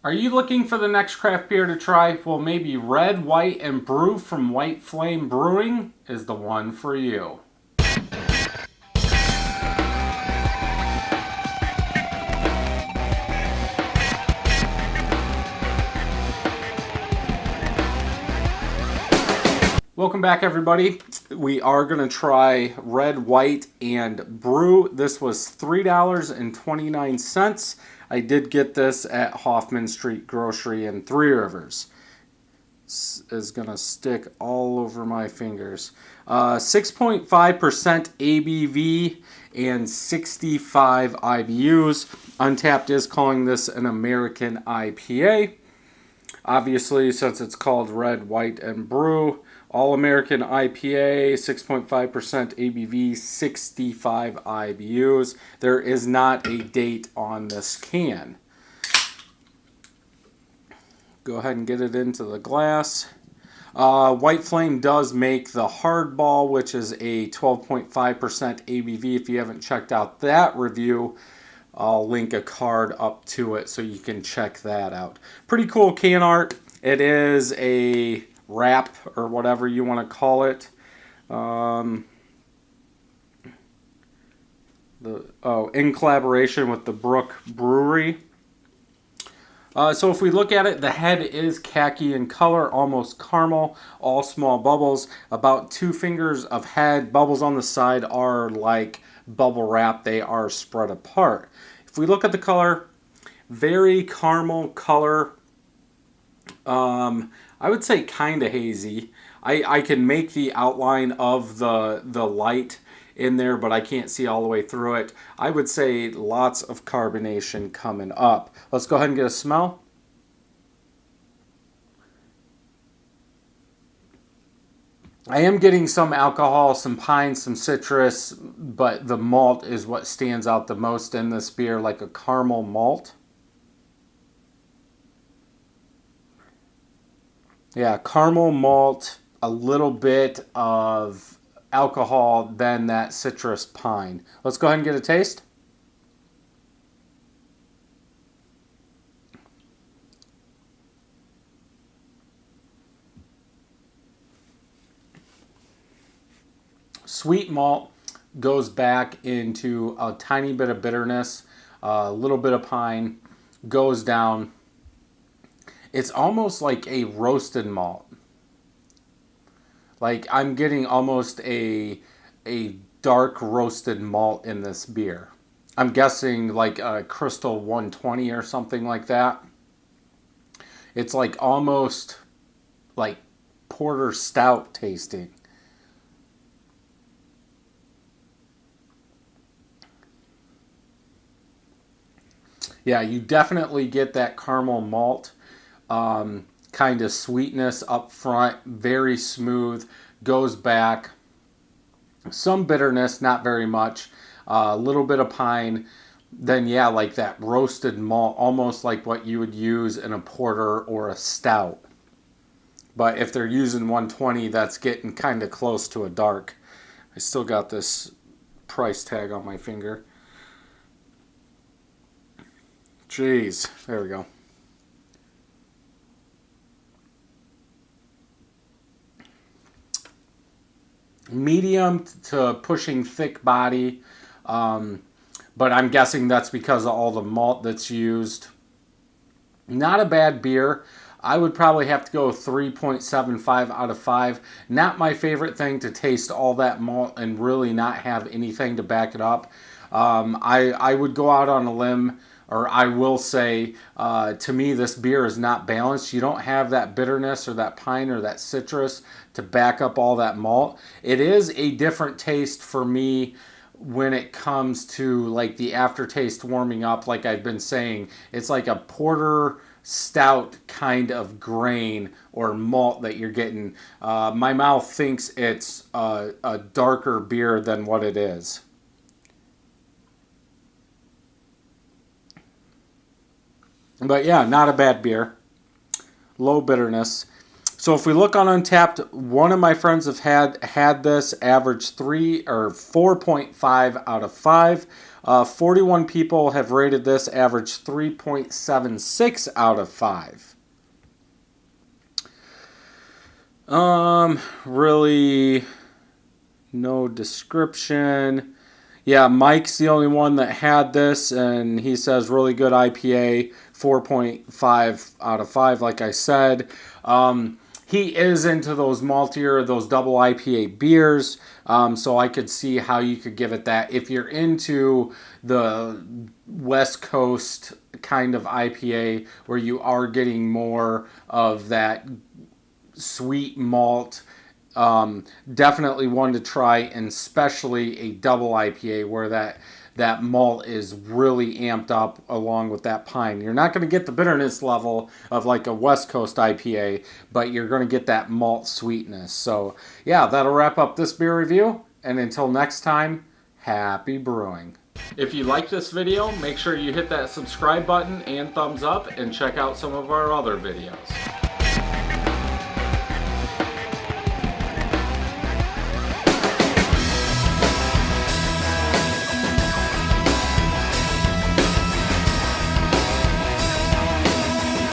Are you looking for the next craft beer to try? Well, maybe Red, White, and Brew from White Flame Brewing is the one for you. Welcome back, everybody. We are going to try Red, White, and Brew. This was $3.29. I did get this at Hoffman Street Grocery in Three Rivers. This is going to stick all over my fingers. 6.5% ABV and 65 IBUs. Untapped is calling this an American IPA. Obviously, since it's called Red, White, and Brew, All American IPA, 6.5% ABV, 65 IBUs. There is not a date on this can. Go ahead and get it into the glass. White Flame does make the Hardball, which is a 12.5% ABV. If you haven't checked out that review, I'll link a card up to it so you can check that out. Pretty cool can art. It is a wrap or whatever you want to call it. In collaboration with the Brook Brewery. So if we look at it, the head is khaki in color, almost caramel, all small bubbles, about 2 fingers of head. Bubbles on the side are like bubble wrap, they are spread apart. If we look at the color, very caramel color. I would say kind of hazy. I can make the outline of the light in there, but I can't see all the way through it. I would say lots of carbonation coming up. Let's go ahead and get a smell. I am getting some alcohol, some pine, some citrus, but the malt is what stands out the most in this beer, like a caramel malt. Yeah, caramel malt, a little bit of alcohol, then that citrus pine. Let's go ahead and get a taste. Sweet malt goes back into a tiny bit of bitterness, a little bit of pine, goes down. It's almost like a roasted malt. Like I'm getting almost a dark roasted malt in this beer. I'm guessing like a Crystal 120 or something like that. It's like almost like porter stout tasting. Yeah, you definitely get that caramel malt kind of sweetness up front, very smooth, goes back. Some bitterness, not very much. A little bit of pine. Then, yeah, like that roasted malt, almost like what you would use in a porter or a stout. But if they're using 120, that's getting kind of close to a dark. I still got this price tag on my finger. Jeez, there we go. Medium to pushing thick body, but I'm guessing that's because of all the malt that's used. Not a bad beer. I would probably have to go 3.75 out of 5. Not my favorite thing to taste all that malt and really not have anything to back it up. I would go out on a limb, or I will say, to me, this beer is not balanced. You don't have that bitterness or that pine or that citrus to back up all that malt. It is a different taste for me when it comes to like the aftertaste warming up. Like I've been saying, it's like a porter stout kind of grain or malt that you're getting. My mouth thinks it's a darker beer than what it is. But yeah, not a bad beer. Low bitterness. So if we look on Untapped, one of my friends have had this average 4.5 out of 5. 41 people have rated this average 3.76 out of 5. Really no description. Yeah, Mike's the only one that had this, and he says really good IPA, 4.5 out of 5, like I said. He is into those maltier, those double IPA beers, so I could see how you could give it that. If you're into the West Coast kind of IPA, where you are getting more of that sweet malt, definitely one to try, and especially a double IPA where that malt is really amped up along with that pine. You're not going to get the bitterness level of like a West Coast IPA, but you're going to get that malt sweetness. So yeah, that'll wrap up this beer review, and until next time, happy brewing. If you like this video, make sure you hit that subscribe button and thumbs up, and check out some of our other videos.